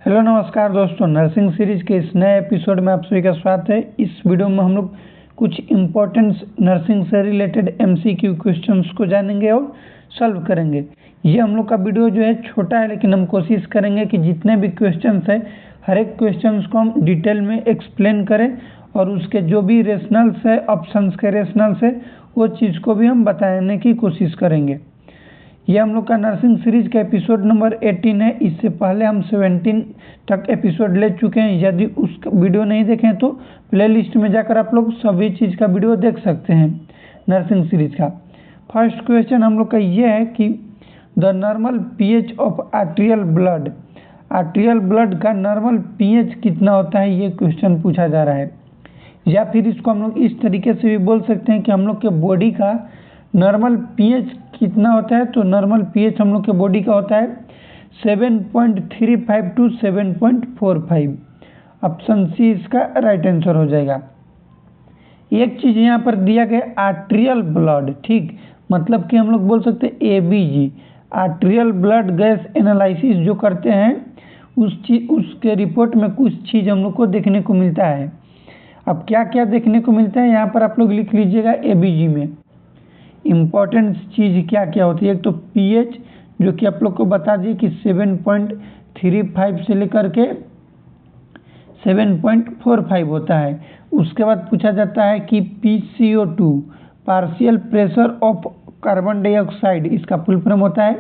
Hello नमस्कार दोस्तों, nursing series के इस नए एपिसोड में आप सभी का स्वागत है। इस वीडियो में हम लोग कुछ इम्पोर्टेंट नर्सिंग से रिलेटेड एमसीक्यू क्वेश्चंस को जानेंगे और सॉल्व करेंगे। ये हम लोग का वीडियो जो है छोटा है, लेकिन हम कोशिश करेंगे कि जितने भी क्वेश्चंस है हर एक क्वेश्चंस को हम डिटेल में एक्सप्लेन करें और उसके जो भी रेशनल्स है, ऑप्शंस के रेशनल्स है, वो चीज़ को भी हम बताने की कोशिश करेंगे। ये हम लोग का नर्सिंग सीरीज का एपिसोड नंबर 18 है। इससे पहले हम 17 तक एपिसोड ले चुके हैं। यदि उस वीडियो नहीं देखें तो प्लेलिस्ट में जाकर आप लोग सभी चीज़ का वीडियो देख सकते हैं नर्सिंग सीरीज का। फर्स्ट क्वेश्चन हम लोग का ये है कि the normal pH of arterial blood, arterial blood का नॉर्मल पीएच कितना होता है, ये क्वेश्चन पूछा जा रहा है। या फिर इसको हम लोग इस तरीके से भी बोल सकते हैं कि हम लोग के बॉडी का नॉर्मल पीएच कितना होता है। तो नॉर्मल पीएच हम लोग के बॉडी का होता है 7.35 टू 7.45। ऑप्शन सी इसका राइट आंसर हो जाएगा। एक चीज़ यहाँ पर दिया गया आर्टेरियल ब्लड, ठीक, मतलब कि हम लोग बोल सकते हैं ABG, arterial blood gas analysis जो करते हैं उसके रिपोर्ट में कुछ चीज़ हम लोग को देखने को मिलता है। अब क्या क्या देखने को मिलता है यहाँ पर आप लोग लिख लीजिएगा। एबीजी में इम्पॉर्टेंट चीज़ क्या क्या होती है। एक तो पीएच जो कि आप लोग को बता दिए कि 7.35 से लेकर के 7.45 होता है। उसके बाद पूछा जाता है कि PCO2 partial pressure of carbon dioxide, इसका फुल फॉर्म होता है,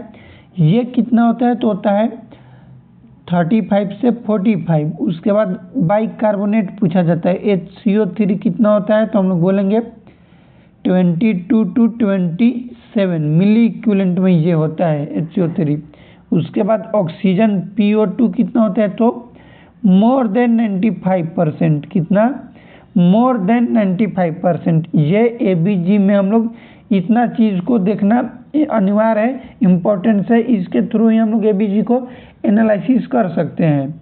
ये कितना होता है। तो होता है 35 से 45। उसके बाद बाइकार्बोनेट पूछा जाता है, HCO3 कितना होता है। तो हम लोग बोलेंगे 22 टू 27 मिली इक्विवेलेंट में ये होता है HCO3। उसके बाद ऑक्सीजन PO2 कितना होता है। तो मोर देन 95%, कितना, मोर देन 95%। ये एबीजी में हम लोग इतना चीज़ को देखना अनिवार्य है, इम्पोर्टेंस है। इसके थ्रू ही हम लोग एबीजी को एनालिसिस कर सकते हैं।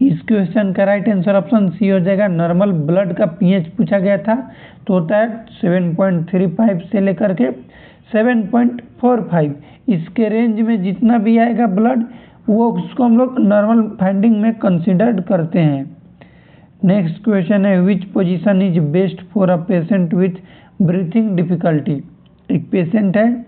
इस क्वेश्चन का राइट आंसर ऑप्शन सी हो जाएगा। नॉर्मल ब्लड का पीएच पूछा गया था, तो होता है 7.35 से लेकर के 7.45। इसके रेंज में जितना भी आएगा ब्लड, वो उसको हम लोग नॉर्मल फाइंडिंग में कंसिडर्ड करते हैं। नेक्स्ट क्वेश्चन है, which position is best for a patient with breathing difficulty. एक पेशेंट है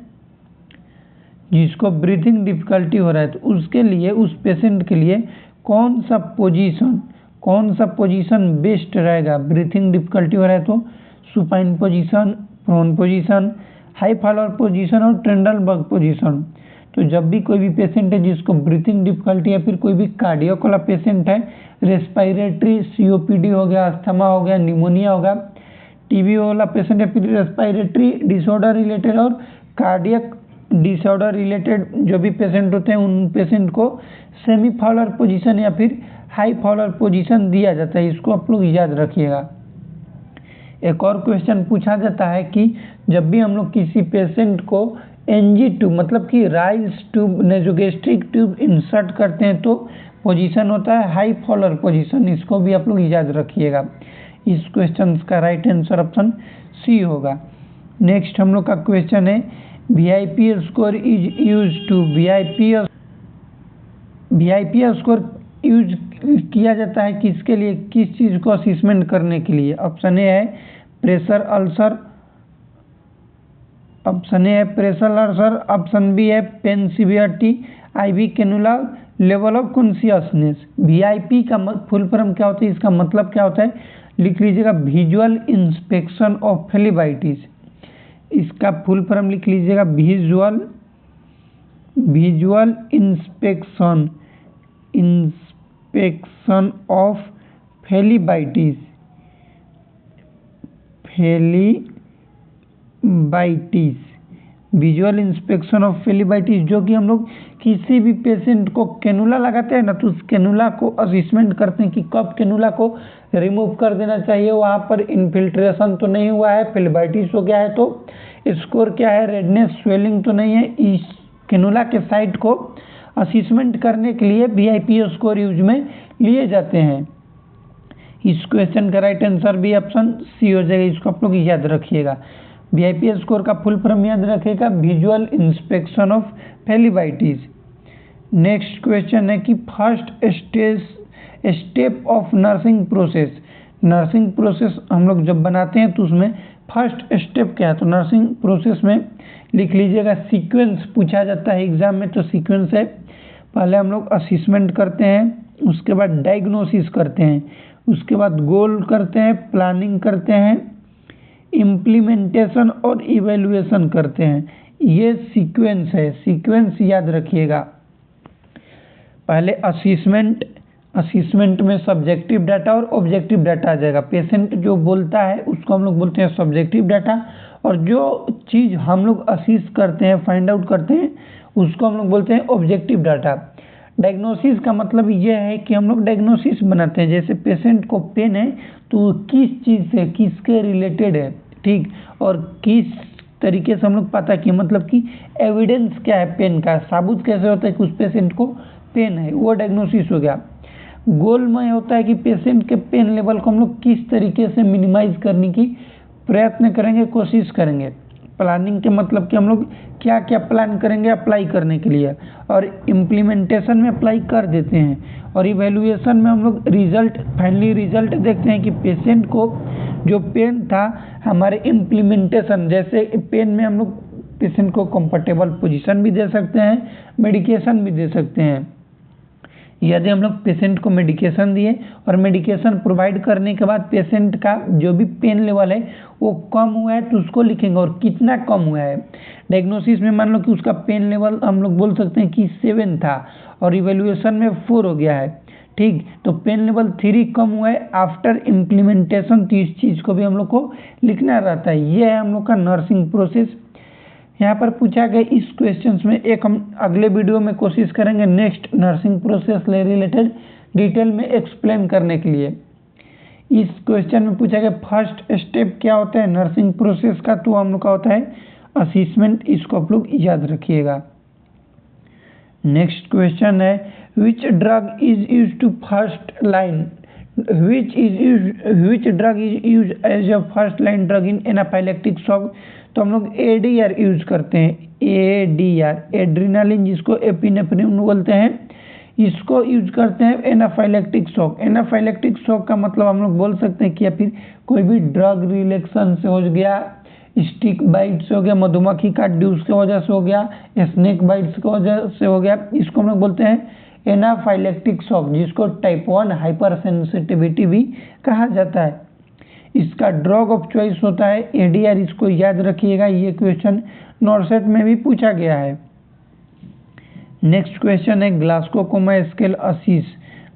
जिसको ब्रीथिंग डिफिकल्टी हो रहा है, तो उसके लिए, उस पेशेंट के लिए कौन सा पोजीशन बेस्ट रहेगा। ब्रीथिंग डिफिकल्टी हो रहा है तो supine position, prone position, high Fowler position और ट्रेंडलबर्ग पोजीशन। तो जब भी कोई भी पेशेंट है जिसको ब्रीथिंग डिफिकल्टी या फिर कोई भी कार्डियक वाला पेशेंट है, रेस्पिरेटरी COPD हो गया, अस्थमा हो गया, निमोनिया होगा, TB वाला पेशेंट या फिर रेस्पिरेटरी डिसऑर्डर रिलेटेड और कार्डियक डिसऑर्डर रिलेटेड जो भी पेशेंट होते हैं, उन पेशेंट को सेमी फॉलोअर पोजीशन या फिर हाई फॉलोअर पोजीशन दिया जाता है। इसको आप लोग याद रखिएगा। एक और क्वेश्चन पूछा जाता है कि जब भी हम लोग किसी पेशेंट को NG ट्यूब, मतलब कि rise tube, nasogastric tube insert करते हैं, तो पोजीशन होता है हाई फॉलोअर पोजीशन। इसको भी आप लोग याद रखिएगा। इस क्वेश्चन का राइट आंसर ऑप्शन सी होगा। नेक्स्ट हम लोग का क्वेश्चन है, VIP score is use to, VIP score use किया जाता है किसके लिए, किस चीज़ को असेसमेंट करने के लिए। ऑप्शन ए है प्रेशर अल्सर, ऑप्शन ए है प्रेशर अल्सर, ऑप्शन बी है pain severity, IV cannula, level of consciousness. VIP का फुल फॉर्म क्या होता है, इसका मतलब क्या होता है, लिख लीजिएगा, विजुअल इंस्पेक्शन ऑफ फेलिबाइटिस। इसका फुल फॉर्म लिख लीजिएगा, visual inspection of phlebitis, visual inspection of phlebitis, जो कि हम लोग किसी भी पेशेंट को कैनुला लगाते हैं ना, तो उस कैनुला को असेसमेंट करते हैं कि कब कैनुला को रिमूव कर देना चाहिए, वहाँ पर इन्फिल्ट्रेशन तो नहीं हुआ है, फेलिबाइटिस हो गया है, तो स्कोर क्या है, रेडनेस, स्वेलिंग तो नहीं है। इस कैनुला के साइट को असेसमेंट करने के लिए VIP स्कोर यूज में लिए जाते हैं। इस क्वेश्चन का राइट आंसर भी ऑप्शन सी हो जाएगा। इसको आप लोग याद रखिएगा। VIP स्कोर का फुल फॉर्म याद रखेगा, visual inspection of phlebitis. Next question है कि first step of nursing process. Nursing process हम लोग जब बनाते हैं तो उसमें फर्स्ट स्टेप क्या है, तो नर्सिंग प्रोसेस में लिख लीजिएगा सीक्वेंस पूछा जाता है एग्जाम में। तो सीक्वेंस है, पहले हम लोग असेसमेंट करते हैं, उसके बाद डायग्नोसिस करते हैं, उसके बाद गोल करते हैं, प्लानिंग करते हैं, इम्प्लीमेंटेशन और इवेल्युएशन करते हैं। ये सीक्वेंस है, सीक्वेंस याद रखिएगा। पहले असेसमेंट में सब्जेक्टिव डाटा और ऑब्जेक्टिव डाटा आ जाएगा। पेशेंट जो बोलता है उसको हम लोग बोलते हैं सब्जेक्टिव डाटा, और जो चीज़ हम लोग असीस करते हैं, फाइंड आउट करते हैं, उसको हम लोग बोलते हैं ऑब्जेक्टिव डाटा। डायग्नोसिस का मतलब ये है कि हम लोग डायग्नोसिस बनाते हैं, जैसे पेशेंट को पेन है तो किस चीज़ से, किसके रिलेटेड है, ठीक, और किस तरीके से हम लोग पता किए, मतलब कि एविडेंस क्या है पेन का, साबुत कैसे होता है कि उस पेशेंट को पेन है, वो डायग्नोसिस हो गया। गोल में होता है कि पेशेंट के पेन लेवल को हम लोग किस तरीके से मिनिमाइज करने की प्रयत्न करेंगे, कोशिश करेंगे। प्लानिंग के मतलब कि हम लोग क्या क्या प्लान करेंगे अप्लाई करने के लिए, और इम्प्लीमेंटेशन में अप्लाई कर देते हैं, और इवेल्युएशन में हम लोग रिजल्ट, फाइनली रिजल्ट देखते हैं कि पेशेंट को जो पेन था हमारे इम्प्लीमेंटेशन, जैसे पेन में हम लोग पेशेंट को कंफर्टेबल पोजीशन भी दे सकते हैं, मेडिकेशन भी दे सकते हैं। यदि हम लोग पेशेंट को मेडिकेशन दिए और मेडिकेशन प्रोवाइड करने के बाद पेशेंट का जो भी पेन लेवल है वो कम हुआ है तो उसको लिखेंगे, और कितना कम हुआ है। डायग्नोसिस में मान लो कि उसका पेन लेवल हम लोग बोल सकते हैं कि 7 था और इवेल्युएशन में 4 हो गया है, ठीक, तो पेन लेवल 3 कम हुआ है आफ्टर इम्प्लीमेंटेशन। तो इस चीज़ को भी हम लोग को लिखना रहता है। ये है हम लोग का नर्सिंग प्रोसेस। यहाँ पर पूछा गया इस क्वेश्चंस में, एक हम अगले वीडियो में कोशिश करेंगे नेक्स्ट नर्सिंग प्रोसेस से रिलेटेड डिटेल में एक्सप्लेन करने के लिए। इस क्वेश्चन में पूछा गया फर्स्ट स्टेप क्या होता है नर्सिंग प्रोसेस का, तो हम लोग का होता है असेसमेंट। इसको आप लोग याद रखिएगा। नेक्स्ट क्वेश्चन है which drug is use to first line, which drug is use as a first line drug in anaphylactic shock. तो हम लोग एडीआर यूज करते हैं, एडीआर, एड्रीनालिन, जिसको एपिनेफ्रिन बोलते हैं, इसको यूज करते हैं एनाफाइलेक्टिक शॉक। एनाफाइलेक्टिक शॉक का मतलब हम लोग बोल सकते हैं कि या फिर कोई भी ड्रग रिलेक्शन से हो गया, स्टिक बाइट से हो गया, मधुमक्खी काट दी उसके वजह से हो गया, स्नेक बाइट्स की वजह से हो गया, इसको हम लोग बोलते हैं एनाफाइलेक्टिक शॉक, जिसको टाइप 1 हाइपर सेंसिटिविटी भी कहा जाता है। इसका ड्रग ऑफ चॉइस होता है एडीआर, इसको याद रखिएगा। ये क्वेश्चन नॉर्सेट में भी पूछा गया है। नेक्स्ट क्वेश्चन है ग्लासको कोमा स्केल असिस।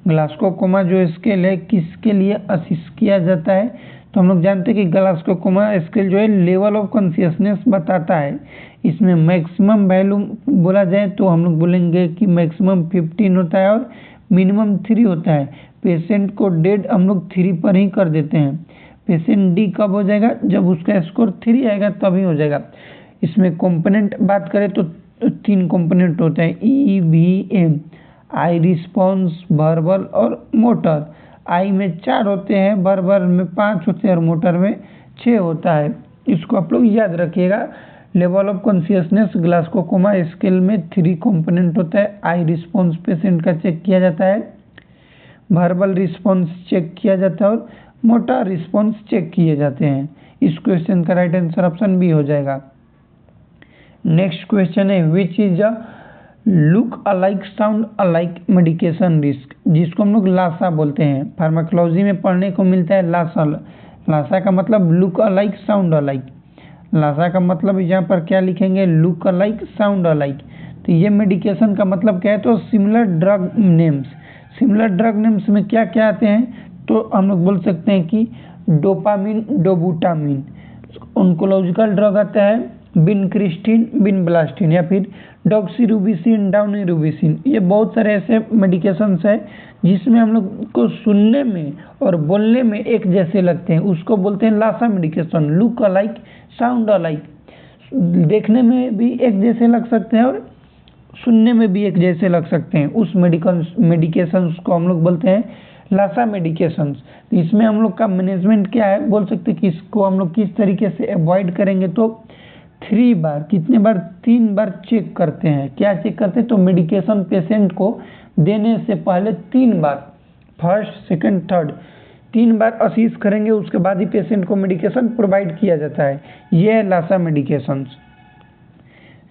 ग्लासको कोमा जो स्केल है किसके लिए असिस किया जाता है, तो हम लोग जानते हैं कि ग्लासको कोमा स्केल जो है लेवल ऑफ कॉन्शियसनेस बताता है। इसमें मैक्सिमम वैल्यू बोला जाए तो हम लोग बोलेंगे कि मैक्सिमम 15 होता है और मिनिमम 3 होता है। पेशेंट को डेड हम लोग 3 पर ही कर देते हैं। पेशेंट डी कब हो जाएगा, जब उसका स्कोर 3 आएगा तभी हो जाएगा। इसमें कंपोनेंट बात करें तो 3 कंपोनेंट होते हैं, EVM, आई रिस्पॉन्स, वर्बल और मोटर। आई में 4 होते हैं, वर्बल में 5 होते हैं और मोटर में 6 होता है। इसको आप लोग याद रखिएगा। Level of consciousness Glasgow coma scale में 3 कंपोनेंट होता है। आई रिस्पॉन्स पेशेंट का चेक किया जाता है, वर्बल रिस्पॉन्स चेक किया जाता है और मोटर रिस्पॉन्स चेक किए जाते हैं। इस क्वेश्चन का राइट आंसर ऑप्शन बी हो जाएगा। नेक्स्ट क्वेश्चन है which is a look alike sound alike medication risk, जिसको हम लोग लासा बोलते हैं। फार्माकोलॉजी में पढ़ने को मिलता है लासा। लासा का मतलब look alike sound alike. LASA का मतलब यहाँ पर क्या लिखेंगे, लुक अलाइक साउंड अलाइक। तो ये मेडिकेशन का मतलब क्या है, तो similar drug names. Similar drug names में क्या क्या आते हैं, तो हम लोग बोल सकते हैं कि डोपामिन, डोबूटामिन। ऑन्कोलॉजिकल ड्रग आता है विनक्रिस्टिन, विनब्लास्टिन, या फिर डॉक्सीरूबिसिन, डाउनीरूबिसिन। ये बहुत सारे ऐसे मेडिकेशंस है जिसमें हम लोग को सुनने में और बोलने में एक जैसे लगते हैं, उसको बोलते हैं LASA medication. Look alike sound alike, देखने में भी एक जैसे लग सकते हैं और सुनने में भी एक जैसे लग सकते हैं। उस मेडिकेशंस को हम लोग बोलते हैं लासा मेडिकेशंस। तो इसमें हम लोग का मैनेजमेंट क्या है, बोल सकते हैं कि इसको हम लोग किस तरीके से अवॉइड करेंगे। तो 3 बार, कितने बार? 3 बार चेक करते हैं। क्या चेक करते हैं? तो मेडिकेशन पेशेंट को देने से पहले 3 बार, फर्स्ट सेकंड थर्ड 3 बार असीस करेंगे, उसके बाद ही पेशेंट को मेडिकेशन प्रोवाइड किया जाता है। ये है लासा मेडिकेशंस।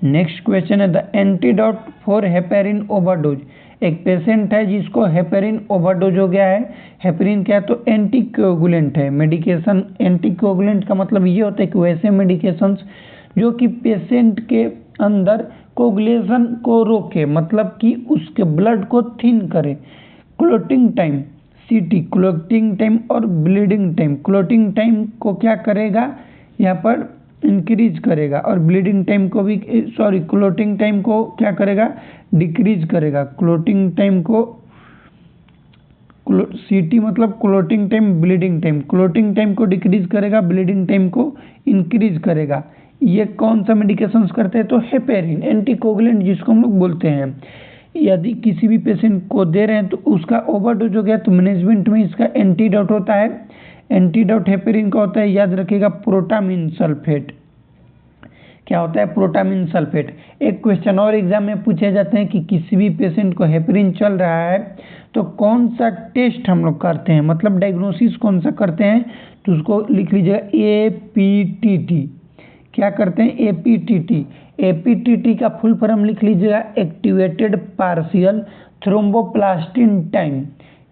नेक्स्ट क्वेश्चन है the antidote for heparin overdose. एक पेशेंट है जिसको हेपेरिन ओवरडोज हो गया है। हेपेरिन क्या है? तो एंटीकोगुलेंट है। मेडिकेशन एंटीकोगुलेंट का मतलब ये होता है कि वैसे मेडिकेशंस जो कि पेशेंट के अंदर कोगुलेशन को रोके, मतलब कि उसके ब्लड को थिन करे। Clotting time CT, clotting time और ब्लीडिंग टाइम। क्लोटिंग टाइम को क्या करेगा? यहाँ पर इंक्रीज करेगा और ब्लीडिंग टाइम को भी, सॉरी, क्लोटिंग टाइम को क्या करेगा? डिक्रीज करेगा। क्लोटिंग टाइम को CT मतलब clotting time, bleeding time. Clotting time को डिक्रीज करेगा, ब्लीडिंग टाइम को इंक्रीज करेगा। ये कौन सा मेडिकेशंस करते हैं? तो हेपेरिन, एंटीकोगुलेंट जिसको हम लोग बोलते हैं। यदि किसी भी पेशेंट को दे रहे हैं तो उसका ओवरडोज हो गया तो मैनेजमेंट में इसका एंटीडोट होता है। एंटीडोट हेपेरिन का होता है, याद रखिएगा, प्रोटामिन सल्फेट। क्या होता है? Protamine sulphate. एक क्वेश्चन और एग्जाम में पूछे जाते हैं कि किसी भी पेशेंट को हेपेरिन चल रहा है तो कौन सा टेस्ट हम लोग करते हैं, मतलब डायग्नोसिस कौन सा करते हैं? तो उसको लिख लीजिएगा APTT। क्या करते हैं? APTT। APTT का फुल फॉर्म लिख लीजिएगा activated partial thromboplastin time.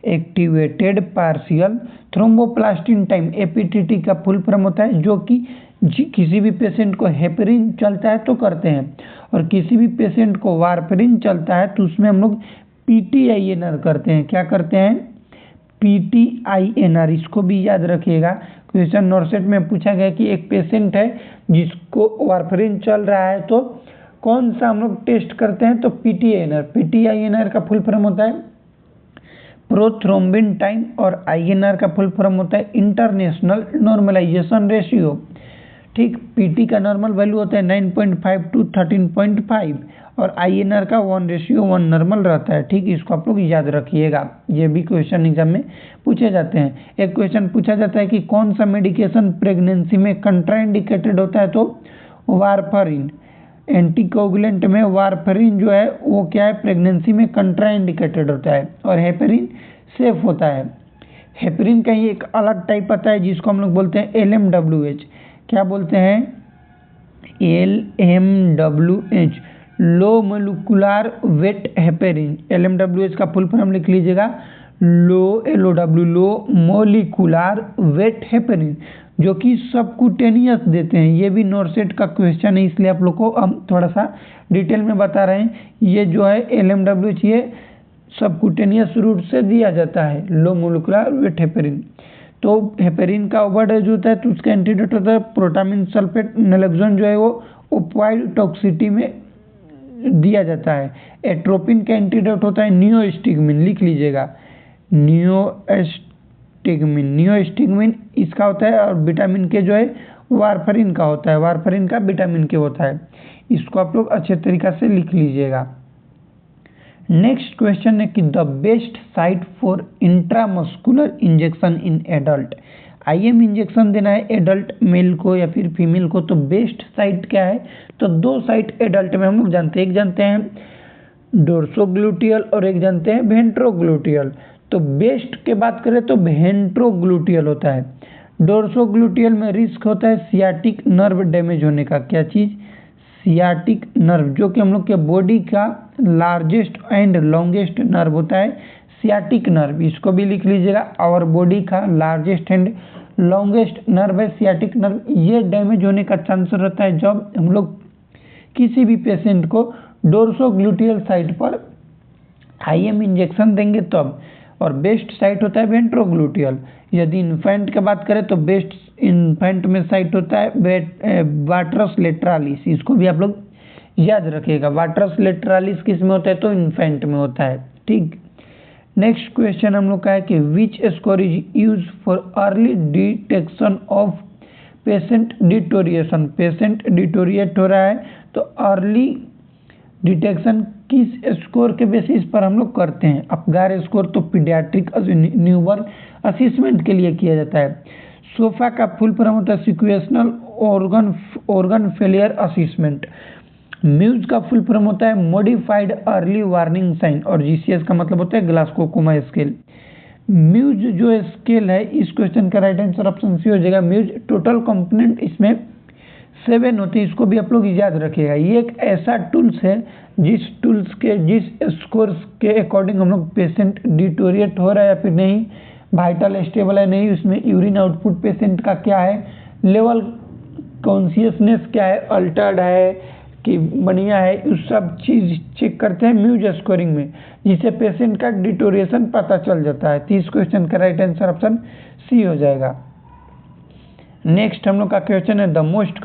Activated partial thromboplastin time APTT का फुल फॉर्म होता है, जो कि किसी भी पेशेंट को हेपेरिन चलता है तो करते हैं, और किसी भी पेशेंट को वारफेरिन चलता है तो उसमें हम लोग PTINR करते हैं। क्या करते हैं? PTINR। इसको भी याद रखिएगा, क्वेश्चन नॉर्सेट में पूछा गया कि एक पेशेंट है जिसको वारफेरिन चल रहा है तो कौन सा हम लोग टेस्ट करते हैं? तो PTINR। PTINR का फुल फॉर्म होता है प्रोथ्रोम्बिन टाइम, और INR का फुल फॉर्म होता है इंटरनेशनल नॉर्मलाइजेशन रेशियो। ठीक, PT का नॉर्मल वैल्यू होता है 9.5 to 13.5 और INR का 1:1 नॉर्मल रहता है। ठीक, इसको आप लोग याद रखिएगा, ये भी क्वेश्चन एग्जाम में पूछे जाते हैं। एक क्वेश्चन पूछा जाता है कि कौन सा मेडिकेशन प्रेगनेंसी में कंट्राइंडिकेटेड होता है? तो वारफेरिन। एंटीकोगुलेंट में वारफेरिन जो है वो क्या है? प्रेगनेंसी में कंट्राइंडिकेटेड होता है, और हेपेरिन सेफ होता है। हेपेरिन का ही एक अलग टाइप आता है जिसको हम लोग बोलते हैं LMWH। क्या बोलते हैं? LMWH, low molecular weight heparin. LMWH का फुल फॉर्म लिख लीजिएगा LOW, low molecular weight heparin, जो कि सबक्यूटेनियस देते हैं। ये भी नॉर्सेट का क्वेश्चन है, इसलिए आप लोग को हम थोड़ा सा डिटेल में बता रहे हैं। ये जो है LMWH, ये सबक्यूटेनियस रूट से दिया जाता है, लो मोलिकुलर वेट हेपेरिन। तो हेपेरिन का ओवरडोज होता है तो उसका एंटीडोट होता है प्रोटामिन सल्फेट। नैलोक्सोन जो है वो ओपाइड टॉक्सिटी में दिया जाता है। एट्रोपिन का एंटीडोट होता है नियोस्टिगमिन। लिख लीजिएगा नियोस्टिगमिन। नियोस्टिगमिन इसका होता है, और विटामिन के जो है वारफेरिन का होता है। वारफेरिन का विटामिन के होता है। इसको आप लोग अच्छे तरीका से लिख लीजिएगा। नेक्स्ट क्वेश्चन है कि the best site for intramuscular injection in adult. IM injection देना है एडल्ट मेल को या फिर फीमेल को, तो बेस्ट साइट क्या है? तो 2 साइट एडल्ट में हम लोग जानते हैं, एक जानते हैं डोर्सोग्लूटियल और एक जानते हैं वेंट्रोग्लूटियल। तो बेस्ट के बात करें तो वेंट्रोग्लूटियल होता है। डोर्सोग्लूटियल में रिस्क होता है सियाटिक नर्व डैमेज होने का। क्या चीज़? सियाटिक नर्व, जो कि हम लोग के बॉडी का लार्जेस्ट एंड लॉन्गेस्ट नर्व होता है, सियाटिक नर्व। इसको भी लिख लीजिएगा, आवर बॉडी का लार्जेस्ट एंड लॉन्गेस्ट नर्व है सियाटिक नर्व। ये डैमेज होने का चांस रहता है जब हम लोग किसी भी पेशेंट को डोर्सोग्लूटियल साइट पर IM इंजेक्शन देंगे तब। और बेस्ट साइट होता है वेंट्रोग्लूटियल। यदि इन्फेंट की बात करें तो बेस्ट इन्फेंट में साइट होता है वाट्रस लेटरालिस। इसको भी आप लोग याद रखिएगा। वाट्रस लेटरालिस किस में होता है? तो इन्फेंट में होता है। ठीक, नेक्स्ट क्वेश्चन हम लोग का है कि which score is use for early detection of patient deterioration. Patient deteriorate हो रहा है तो अर्ली डिटेक्शन किस स्कोर के बेसिस पर हम लोग करते हैं? अपगार स्कोर तो पीडियाट्रिक न्यूबॉर्न असेसमेंट के लिए किया जाता है। सोफा का फुल फॉर्म होता है सिक्वेशनल ऑर्गन फेलियर असेसमेंट। म्यूज का फुल फॉर्म होता है मॉडिफाइड अर्ली वार्निंग साइन, और जीसीएस का मतलब होता है ग्लासगो कोमा स्केल। म्यूज जो स्केल है, इस क्वेश्चन का राइट आंसर ऑप्शन सी हो जाएगा म्यूज। टोटल कंपोनेंट इसमें 7 होते हैं, इसको भी आप लोग याद रखिएगा। ये एक ऐसा टूल्स है जिस स्कोर्स के अकॉर्डिंग हम लोग पेशेंट डिटोरिएट हो रहा है या फिर नहीं, वाइटल स्टेबल है नहीं, उसमें यूरिन आउटपुट पेशेंट का क्या है, लेवल कॉन्शियसनेस क्या है, अल्टर्ड है कि बढ़िया है, उस सब चीज़ चेक करते हैं म्यूज स्कोरिंग में, जिससे पेशेंट का डिटोरिएशन पता चल जाता है। 30 क्वेश्चन का राइट आंसर ऑप्शन सी हो जाएगा। नेक्स्ट हम लोग का क्वेश्चन है the most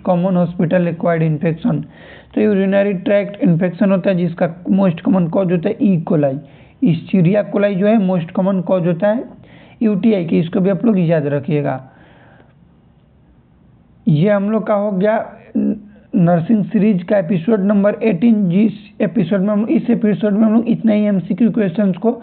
common hospital acquired infection. तो यूरिनरी ट्रैक्ट इन्फेक्शन होता है जिसका मोस्ट कॉमन कॉज होता है ई कोलाई। इस्चीरिया कोलाई जो है मोस्ट कॉमन कॉज होता है यूटीआई की, इसको भी आप लोग याद रखिएगा। ये हम लोग का हो गया नर्सिंग सीरीज का एपिसोड नंबर 18। इस एपिसोड में हम लोग इतना ही एमसीक्यू क्वेश्चंस को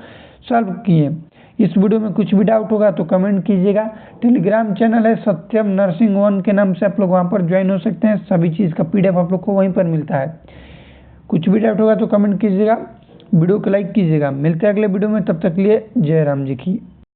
सॉल्व किए। इस वीडियो में कुछ भी डाउट होगा तो कमेंट कीजिएगा। टेलीग्राम चैनल है सत्यम नर्सिंग 1 के नाम से, आप लोग वहाँ पर ज्वाइन हो सकते हैं। सभी चीज़ का पीडीएफ आप लोग को वहीं पर मिलता है। कुछ भी डाउट होगा तो कमेंट कीजिएगा, वीडियो को लाइक कीजिएगा। मिलते हैं अगले वीडियो में, तब तक लिए जय राम जी की।